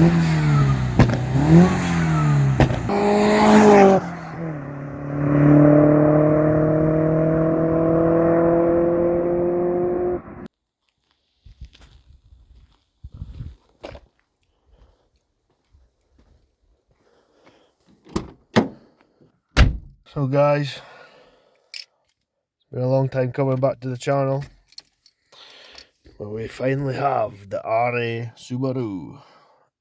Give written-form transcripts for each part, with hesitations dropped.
So guys, it's been a long time coming back to the channel, but we finally have the RA Subaru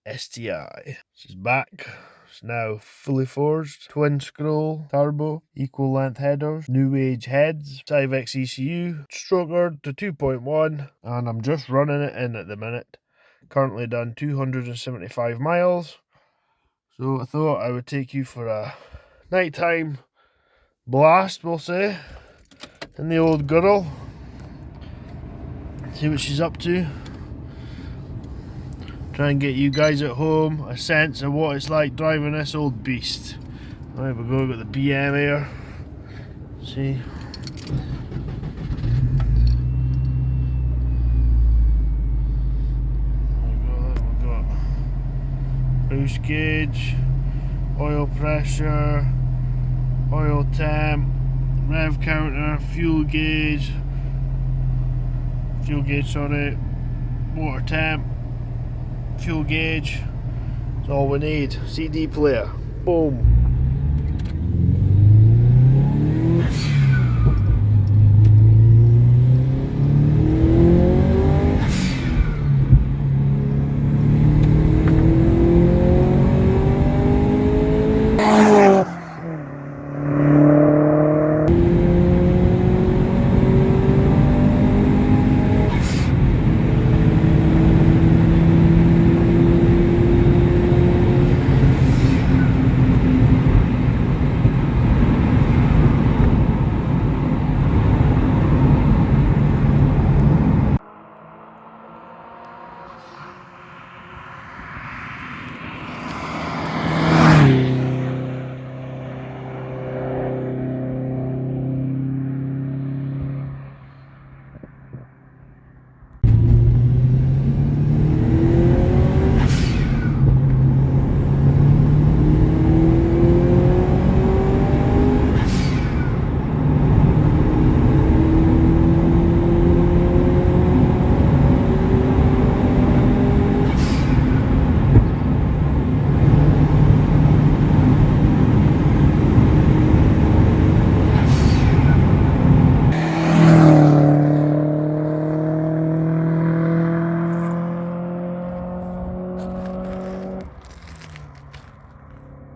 STI. This is back. It's now fully forged, twin scroll, turbo, equal length headers, new age heads, 5X ECU, strokered to 2.1, and I'm just running it in at the minute. Currently done 275 miles. So I thought I would take you for a nighttime blast, we'll say, in the old girl. See what she's up to. Try and get you guys at home a sense of what it's like driving this old beast. Right, we're going to get the BM here. See. We've got boost gauge, oil pressure, oil temp, rev counter, fuel gauge, sorry, water temp, fuel gauge. That's all we need. CD player. Boom.